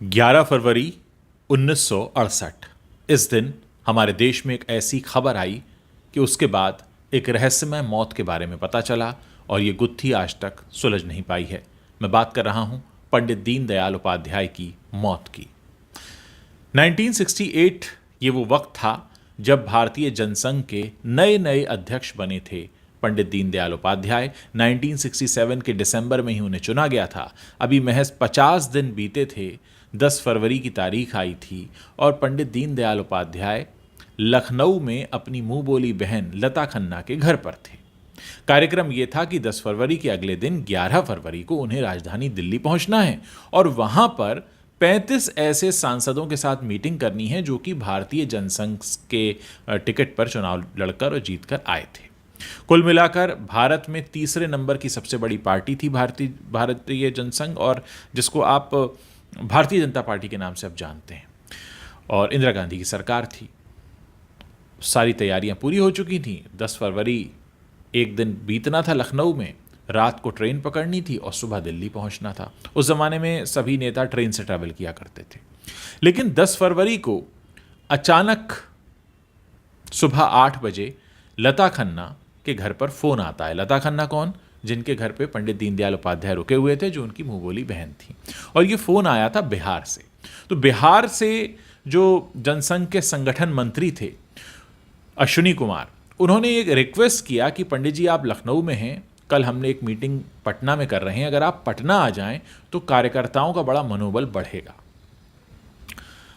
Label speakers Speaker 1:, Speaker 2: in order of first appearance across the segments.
Speaker 1: 11 फरवरी 1968। इस दिन हमारे देश में एक ऐसी खबर आई कि उसके बाद एक रहस्यमय मौत के बारे में पता चला और ये गुत्थी आज तक सुलझ नहीं पाई है। मैं बात कर रहा हूं पंडित दीनदयाल उपाध्याय की मौत की। 1968 ये वो वक्त था जब भारतीय जनसंघ के नए नए अध्यक्ष बने थे पंडित दीनदयाल उपाध्याय। 1967 के दिसंबर में ही उन्हें चुना गया था। अभी महज 50 दिन बीते थे, 10 फरवरी की तारीख आई थी और पंडित दीनदयाल उपाध्याय लखनऊ में अपनी मुंह बोली बहन लता खन्ना के घर पर थे। कार्यक्रम यह था कि 10 फरवरी के अगले दिन 11 फरवरी को उन्हें राजधानी दिल्ली पहुंचना है और वहां पर 35 ऐसे सांसदों के साथ मीटिंग करनी है जो कि भारतीय जनसंघ के टिकट पर चुनाव लड़कर और जीतकर आए थे। कुल मिलाकर भारत में तीसरे नंबर की सबसे बड़ी पार्टी थी भारतीय जनसंघ, और जिसको आप भारतीय जनता पार्टी के नाम से आप जानते हैं, और इंदिरा गांधी की सरकार थी। सारी तैयारियां पूरी हो चुकी थी। 10 फरवरी एक दिन बीतना था लखनऊ में, रात को ट्रेन पकड़नी थी और सुबह दिल्ली पहुंचना था। उस ज़माने में सभी नेता ट्रेन से ट्रैवल किया करते थे। लेकिन 10 फरवरी को अचानक सुबह 8 बजे लता खन्ना के घर पर फ़ोन आता है। लता खन्ना कौन? जिनके घर पे पंडित दीनदयाल उपाध्याय रुके हुए थे, जो उनकी मुँह बोली बहन थी। और ये फ़ोन आया था बिहार से। तो बिहार से जो जनसंघ के संगठन मंत्री थे अश्विनी कुमार, उन्होंने एक रिक्वेस्ट किया कि पंडित जी आप लखनऊ में हैं, कल हमने एक मीटिंग पटना में कर रहे हैं, अगर आप पटना आ जाएं तो कार्यकर्ताओं का बड़ा मनोबल बढ़ेगा।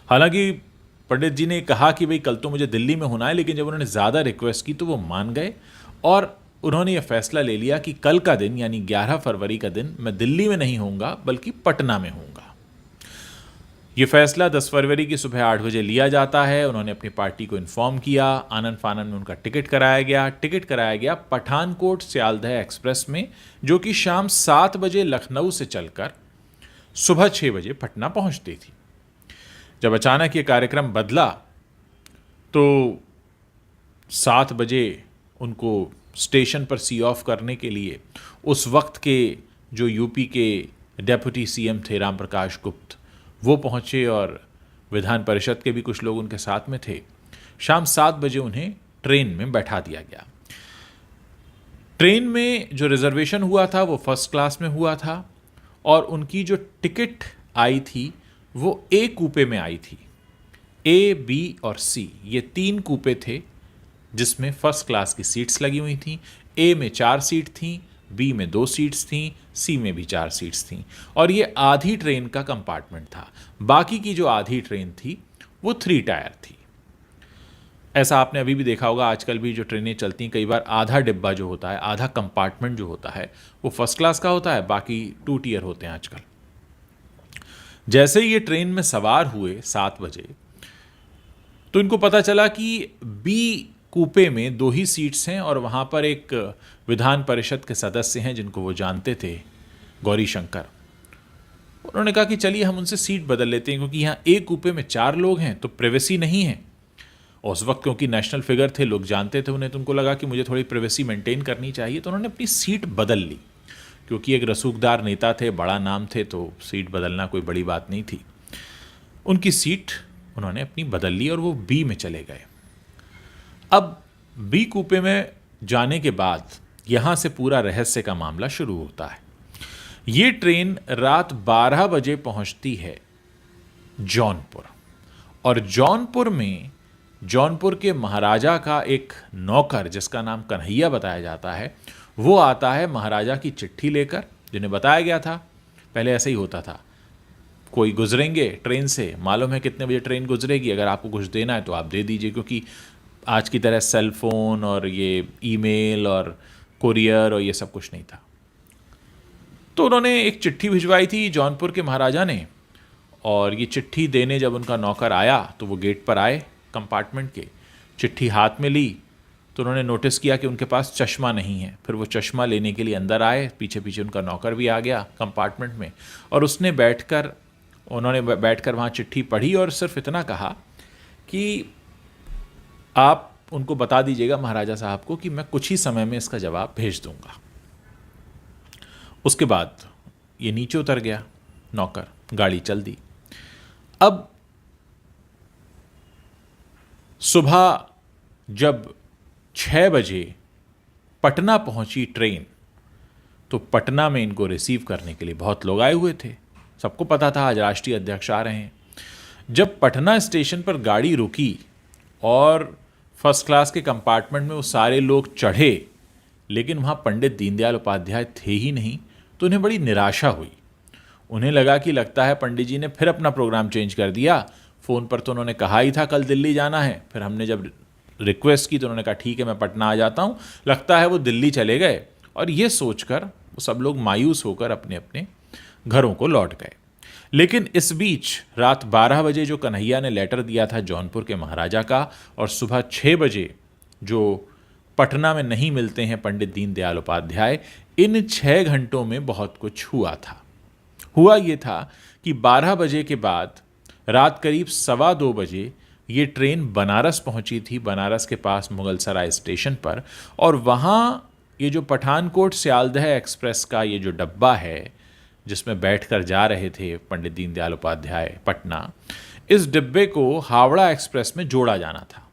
Speaker 1: हालांकि पंडित जी ने कहा कि भाई कल तो मुझे दिल्ली में होना है, लेकिन जब उन्होंने ज़्यादा रिक्वेस्ट की तो वो मान गए और उन्होंने ये फैसला ले लिया कि कल का दिन यानी 11 फरवरी का दिन मैं दिल्ली में नहीं होऊंगा बल्कि पटना में होऊंगा। ये फैसला 10 फरवरी की सुबह 8 बजे लिया जाता है। उन्होंने अपनी पार्टी को इन्फॉर्म किया। आनन फानन में उनका टिकट कराया गया पठानकोट सियालदह एक्सप्रेस में, जो कि शाम 7 बजे लखनऊ से चलकर सुबह 6 बजे पटना पहुंचती थी। जब अचानक ये कार्यक्रम बदला तो 7 बजे उनको स्टेशन पर सी ऑफ करने के लिए उस वक्त के जो यूपी के डेप्यूटी सीएम थे राम प्रकाश गुप्त, वो पहुंचे और विधान परिषद के भी कुछ लोग उनके साथ में थे। शाम 7 बजे उन्हें ट्रेन में बैठा दिया गया। ट्रेन में जो रिजर्वेशन हुआ था वो फर्स्ट क्लास में हुआ था और उनकी जो टिकट आई थी वो ए कूपे में आई थी। ए, बी और सी ये 3 कूपे थे जिसमें फर्स्ट क्लास की सीट्स लगी हुई थीं। ए में 4 सीट थीं, बी में 2 सीट्स थीं, सी में भी 4 सीट्स थीं और ये आधी ट्रेन का कंपार्टमेंट था। बाकी की जो आधी ट्रेन थी वो 3 टायर थी। ऐसा आपने अभी भी देखा होगा, आजकल भी जो ट्रेनें चलती हैं कई बार आधा डिब्बा जो होता है, आधा कंपार्टमेंट जो होता है वो फर्स्ट क्लास का होता है, बाकी 2 टियर होते हैं आजकल। जैसे ही ये ट्रेन में सवार हुए 7 बजे तो इनको पता चला कि बी कूपे में 2 ही सीट्स हैं और वहाँ पर एक विधान परिषद के सदस्य हैं जिनको वो जानते थे, गौरी शंकर। उन्होंने कहा कि चलिए हम उनसे सीट बदल लेते हैं, क्योंकि यहाँ एक कूपे में 4 लोग हैं तो प्राइवेसी नहीं है। और उस वक्त क्योंकि नेशनल फिगर थे, लोग जानते थे उन्हें, तो उनको लगा कि मुझे थोड़ी प्राइवेसी मेंटेन करनी चाहिए, तो उन्होंने अपनी सीट बदल ली। क्योंकि एक रसूखदार नेता थे, बड़ा नाम थे, तो सीट बदलना कोई बड़ी बात नहीं थी। उनकी सीट उन्होंने अपनी बदल ली और वो बी में चले गए। अब बी कूपे में जाने के बाद यहाँ से पूरा रहस्य का मामला शुरू होता है। ये ट्रेन रात 12 बजे पहुँचती है जौनपुर, और जौनपुर के महाराजा का एक नौकर जिसका नाम कन्हैया बताया जाता है, वो आता है महाराजा की चिट्ठी लेकर, जिन्हें बताया गया था। पहले ऐसे ही होता था, कोई गुजरेंगे ट्रेन से, मालूम है कितने बजे ट्रेन गुजरेगी, अगर आपको कुछ देना है तो आप दे दीजिए, क्योंकि आज की तरह सेल फोन और ये ईमेल और कुरियर और ये सब कुछ नहीं था। तो उन्होंने एक चिट्ठी भिजवाई थी जौनपुर के महाराजा ने, और ये चिट्ठी देने जब उनका नौकर आया तो वो गेट पर आए कंपार्टमेंट के, चिट्ठी हाथ में ली तो उन्होंने नोटिस किया कि उनके पास चश्मा नहीं है। फिर वो चश्मा लेने के लिए अंदर आए, पीछे पीछे उनका नौकर भी आ गया कंपार्टमेंट में, और उन्होंने बैठकर वहाँ चिट्ठी पढ़ी और सिर्फ इतना कहा कि आप उनको बता दीजिएगा महाराजा साहब को कि मैं कुछ ही समय में इसका जवाब भेज दूंगा। उसके बाद ये नीचे उतर गया नौकर, गाड़ी चल दी। अब सुबह जब 6 बजे पटना पहुंची ट्रेन, तो पटना में इनको रिसीव करने के लिए बहुत लोग आए हुए थे। सबको पता था आज राष्ट्रीय अध्यक्ष आ रहे हैं। जब पटना स्टेशन पर गाड़ी रुकी और फर्स्ट क्लास के कंपार्टमेंट में वो सारे लोग चढ़े, लेकिन वहाँ पंडित दीनदयाल उपाध्याय थे ही नहीं, तो उन्हें बड़ी निराशा हुई। उन्हें लगा कि लगता है पंडित जी ने फिर अपना प्रोग्राम चेंज कर दिया। फ़ोन पर तो उन्होंने कहा ही था कल दिल्ली जाना है, फिर हमने जब रिक्वेस्ट की तो उन्होंने कहा ठीक है मैं पटना आ जाता हूँ। लगता है वो दिल्ली चले गए, और ये सोचकर वो सब लोग मायूस होकर अपने अपने घरों को लौट गए। लेकिन इस बीच रात 12 बजे जो कन्हैया ने लेटर दिया था जौनपुर के महाराजा का, और सुबह 6 बजे जो पटना में नहीं मिलते हैं पंडित दीनदयाल उपाध्याय, इन 6 घंटों में बहुत कुछ हुआ था। हुआ ये था कि 12 बजे के बाद रात करीब 2:15 बजे ये ट्रेन बनारस पहुंची थी, बनारस के पास मुगलसराय स्टेशन पर। और वहाँ ये जो पठानकोट सियालदह एक्सप्रेस का ये जो डब्बा है जिसमें बैठकर जा रहे थे पंडित दीनदयाल उपाध्याय पटना, इस डिब्बे को हावड़ा एक्सप्रेस में जोड़ा जाना था।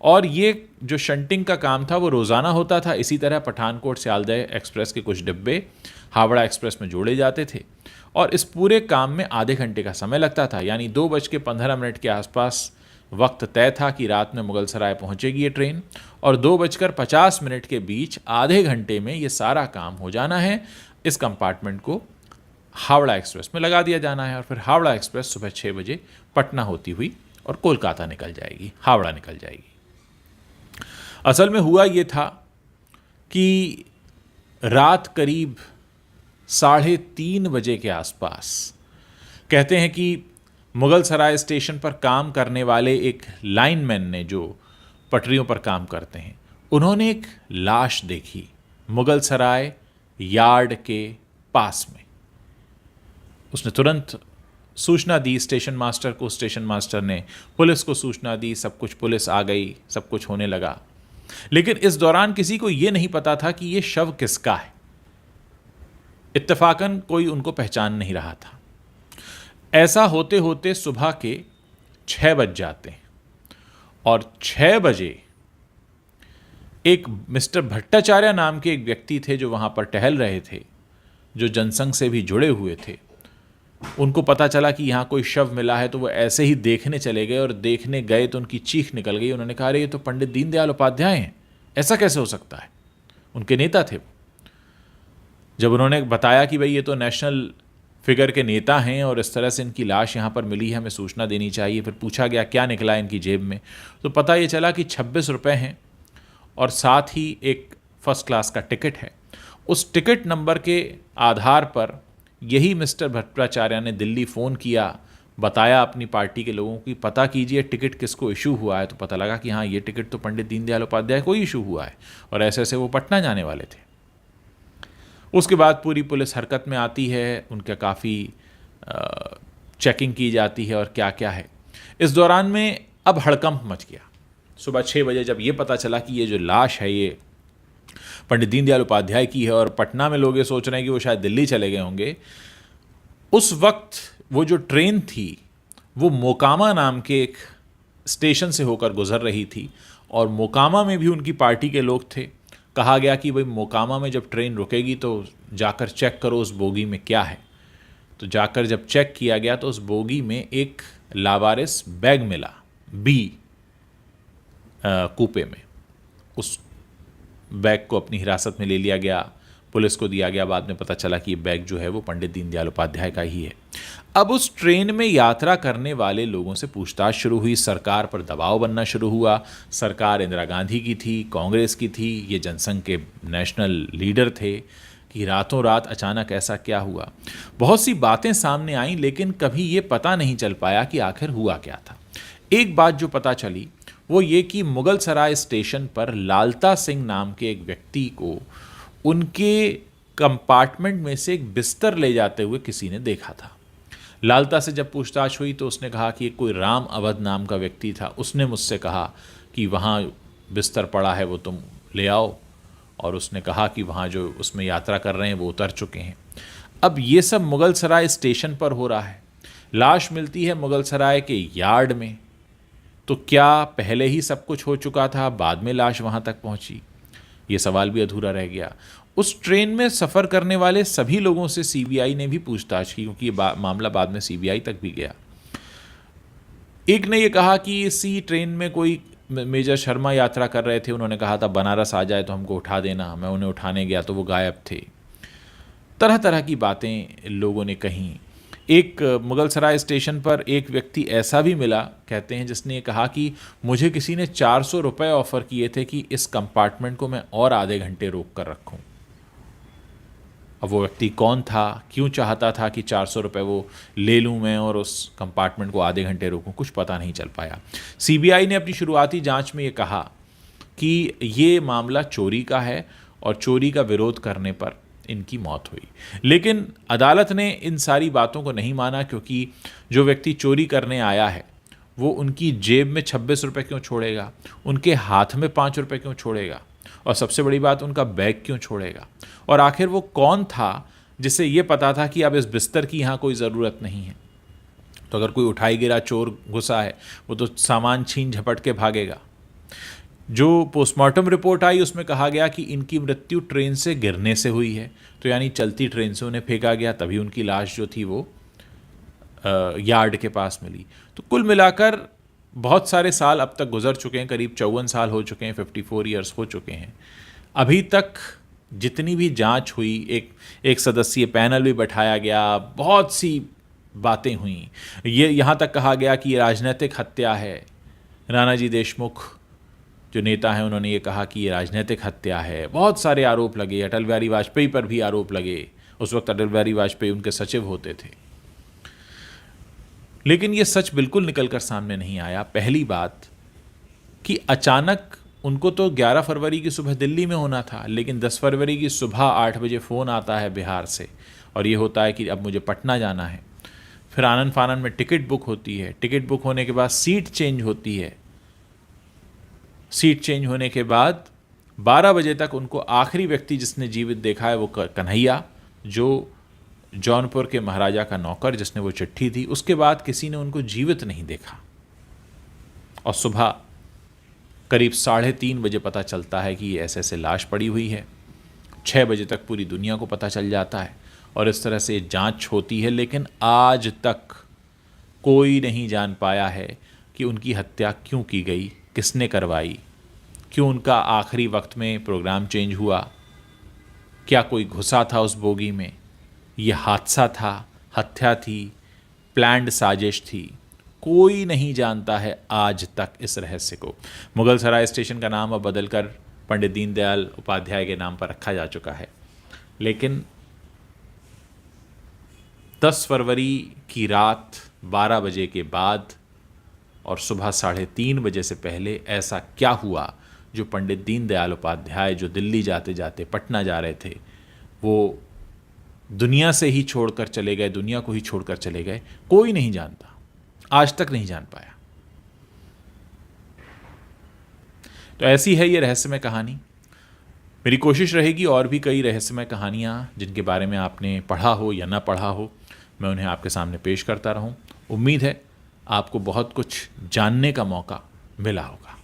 Speaker 1: और ये जो शंटिंग का काम था वो रोज़ाना होता था। इसी तरह पठानकोट सियालदह एक्सप्रेस के कुछ डिब्बे हावड़ा एक्सप्रेस में जोड़े जाते थे, और इस पूरे काम में आधे घंटे का समय लगता था। यानी 2:15 के आसपास वक्त तय था कि रात में मुगलसराय पहुंचेगी ये ट्रेन, और 2:50 के बीच आधे घंटे में ये सारा काम हो जाना है। इस कंपार्टमेंट को हावड़ा एक्सप्रेस में लगा दिया जाना है, और फिर हावड़ा एक्सप्रेस सुबह 6 बजे पटना होती हुई और कोलकाता निकल जाएगी, हावड़ा निकल जाएगी। असल में हुआ ये था कि रात करीब 3:30 बजे के आसपास, कहते हैं कि मुगलसराय स्टेशन पर काम करने वाले एक लाइनमैन ने, जो पटरियों पर काम करते हैं, उन्होंने एक लाश देखी मुगलसराय यार्ड के पास में। उसने तुरंत सूचना दी स्टेशन मास्टर को, स्टेशन मास्टर ने पुलिस को सूचना दी, सब कुछ पुलिस आ गई, सब कुछ होने लगा। लेकिन इस दौरान किसी को यह नहीं पता था कि यह शव किसका है। इत्तेफाकन कोई उनको पहचान नहीं रहा था। ऐसा होते होते सुबह के 6 बज जाते हैं, और 6 बजे एक मिस्टर भट्टाचार्य नाम के एक व्यक्ति थे जो वहाँ पर टहल रहे थे, जो जनसंघ से भी जुड़े हुए थे। उनको पता चला कि यहाँ कोई शव मिला है, तो वो ऐसे ही देखने चले गए, और देखने गए तो उनकी चीख निकल गई। उन्होंने कहा अरे ये तो पंडित दीनदयाल उपाध्याय हैं, ऐसा कैसे हो सकता है। उनके नेता थे वो। जब उन्होंने बताया कि भाई ये तो नेशनल फिगर के नेता हैं और इस तरह से इनकी लाश यहाँ पर मिली है, हमें सूचना देनी चाहिए। फिर पूछा गया क्या निकला इनकी जेब में, तो पता ये चला कि 26 रुपये हैं, और साथ ही एक फर्स्ट क्लास का टिकट है। उस टिकट नंबर के आधार पर यही मिस्टर भट्टाचार्य ने दिल्ली फ़ोन किया, बताया अपनी पार्टी के लोगों की पता कीजिए टिकट किसको इशू हुआ है। तो पता लगा कि हाँ ये टिकट तो पंडित दीनदयाल उपाध्याय को ही इशू हुआ है, और ऐसे ऐसे वो पटना जाने वाले थे। उसके बाद पूरी पुलिस हरकत में आती है, उनका काफ़ी चेकिंग की जाती है और क्या क्या है। इस दौरान में अब हड़कंप मच गया। सुबह 6 बजे जब ये पता चला कि ये जो लाश है ये पंडित दीनदयाल उपाध्याय की है, और पटना में लोग ये सोच रहे हैं कि वो शायद दिल्ली चले गए होंगे। उस वक्त वो जो ट्रेन थी वो मोकामा नाम के एक स्टेशन से होकर गुजर रही थी, और मोकामा में भी उनकी पार्टी के लोग थे। कहा गया कि भाई मोकामा में जब ट्रेन रुकेगी तो जाकर चेक करो उस बोगी में क्या है। तो जाकर जब चेक किया गया तो उस बोगी में एक लावारिस बैग मिला, बी कूपे में। उस बैग को अपनी हिरासत में ले लिया गया, पुलिस को दिया गया। बाद में पता चला कि ये बैग जो है वो पंडित दीनदयाल उपाध्याय का ही है। अब उस ट्रेन में यात्रा करने वाले लोगों से पूछताछ शुरू हुई, सरकार पर दबाव बनना शुरू हुआ। सरकार इंदिरा गांधी की थी, कांग्रेस की थी, ये जनसंघ के नेशनल लीडर थे, कि रातों रात अचानक ऐसा क्या हुआ। बहुत सी बातें सामने आईं, लेकिन कभी ये पता नहीं चल पाया कि आखिर हुआ क्या था। एक बात जो पता चली वो ये कि मुगलसराय स्टेशन पर लालता सिंह नाम के एक व्यक्ति को उनके कंपार्टमेंट में से एक बिस्तर ले जाते हुए किसी ने देखा था। लालता से जब पूछताछ हुई तो उसने कहा कि कोई राम अवध नाम का व्यक्ति था, उसने मुझसे कहा कि वहाँ बिस्तर पड़ा है वो तुम ले आओ, और उसने कहा कि वहाँ जो उसमें यात्रा कर रहे हैं वो उतर चुके हैं। अब ये सब मुगलसराय स्टेशन पर हो रहा है, लाश मिलती है मुगलसराय के यार्ड में। तो क्या पहले ही सब कुछ हो चुका था, बाद में लाश वहाँ तक पहुँची? ये सवाल भी अधूरा रह गया। उस ट्रेन में सफ़र करने वाले सभी लोगों से सीबीआई ने भी पूछताछ की, क्योंकि ये मामला बाद में सीबीआई तक भी गया। एक ने ये कहा कि इसी ट्रेन में कोई मेजर शर्मा यात्रा कर रहे थे, उन्होंने कहा था बनारस आ जाए तो हमको उठा देना, मैं उन्हें उठाने गया तो वो गायब थे। तरह तरह की बातें लोगों ने कहीं। एक मुगलसराय स्टेशन पर एक व्यक्ति ऐसा भी मिला, कहते हैं, जिसने कहा कि मुझे किसी ने 400 रुपये ऑफ़र किए थे कि इस कंपार्टमेंट को मैं और आधे घंटे रोक कर रखूं। अब वो व्यक्ति कौन था, क्यों चाहता था कि 400 रुपये वो ले लूँ मैं और उस कंपार्टमेंट को आधे घंटे रोकूं, कुछ पता नहीं चल पाया। सीबीआई ने अपनी शुरुआती जांच में ये कहा कि ये मामला चोरी का है और चोरी का विरोध करने पर इनकी मौत हुई। लेकिन अदालत ने इन सारी बातों को नहीं माना, क्योंकि जो व्यक्ति चोरी करने आया है वो उनकी जेब में 26 रुपये क्यों छोड़ेगा, उनके हाथ में 5 रुपये क्यों छोड़ेगा, और सबसे बड़ी बात उनका बैग क्यों छोड़ेगा? और आखिर वो कौन था जिसे ये पता था कि अब इस बिस्तर की यहाँ कोई ज़रूरत नहीं है? तो अगर कोई उठाई गिरा चोर घुसा है, वो तो सामान छीन झपट के भागेगा। जो पोस्टमार्टम रिपोर्ट आई उसमें कहा गया कि इनकी मृत्यु ट्रेन से गिरने से हुई है, तो यानी चलती ट्रेन से उन्हें फेंका गया, तभी उनकी लाश जो थी वो यार्ड के पास मिली। तो कुल मिलाकर बहुत सारे साल अब तक गुजर चुके हैं, करीब 54 साल हो चुके हैं, 54 ईयर्स हो चुके हैं। अभी तक जितनी भी जांच हुई, एक सदस्यीय पैनल भी बैठाया गया, बहुत सी बातें हुई। ये यहाँ तक कहा गया कि ये राजनीतिक हत्या है। नानाजी देशमुख जो नेता हैं उन्होंने ये कहा कि ये राजनीतिक हत्या है। बहुत सारे आरोप लगे, अटल बिहारी वाजपेयी पर भी आरोप लगे। उस वक्त अटल बिहारी वाजपेयी उनके सचिव होते थे। लेकिन ये सच बिल्कुल निकलकर सामने नहीं आया। पहली बात कि अचानक उनको तो 11 फरवरी की सुबह दिल्ली में होना था, लेकिन 10 फरवरी की सुबह 8 बजे फ़ोन आता है बिहार से, और ये होता है कि अब मुझे पटना जाना है। फिर आनन फानन में टिकट बुक होती है। टिकट बुक होने के बाद सीट चेंज होती है। सीट चेंज होने के बाद 12 बजे तक उनको आखिरी व्यक्ति जिसने जीवित देखा है वो कन्हैया, जो जौनपुर के महाराजा का नौकर, जिसने वो चिट्ठी दी। उसके बाद किसी ने उनको जीवित नहीं देखा। और सुबह करीब 3:30 बजे पता चलता है कि ये ऐसे लाश पड़ी हुई है। 6 बजे तक पूरी दुनिया को पता चल जाता है और इस तरह से जांच होती है। लेकिन आज तक कोई नहीं जान पाया है कि उनकी हत्या क्यों की गई, किसने करवाई, क्यों उनका आखिरी वक्त में प्रोग्राम चेंज हुआ, क्या कोई घुसा था उस बोगी में, ये हादसा था, हत्या थी, प्लान्ड साजिश थी। कोई नहीं जानता है आज तक इस रहस्य को। मुगलसराय स्टेशन का नाम अब बदलकर पंडित दीनदयाल उपाध्याय के नाम पर रखा जा चुका है। लेकिन 10 फरवरी की रात 12 बजे के बाद और सुबह 3:30 बजे से पहले ऐसा क्या हुआ जो पंडित दीनदयाल उपाध्याय, जो दिल्ली जाते जाते पटना जा रहे थे, वो दुनिया से ही छोड़कर चले गए, दुनिया को ही छोड़कर चले गए? कोई नहीं जानता, आज तक नहीं जान पाया। तो ऐसी है ये रहस्यमय कहानी। मेरी कोशिश रहेगी और भी कई रहस्यमय कहानियाँ जिनके बारे में आपने पढ़ा हो या ना पढ़ा हो, मैं उन्हें आपके सामने पेश करता रहूं। उम्मीद है आपको बहुत कुछ जानने का मौका मिला होगा।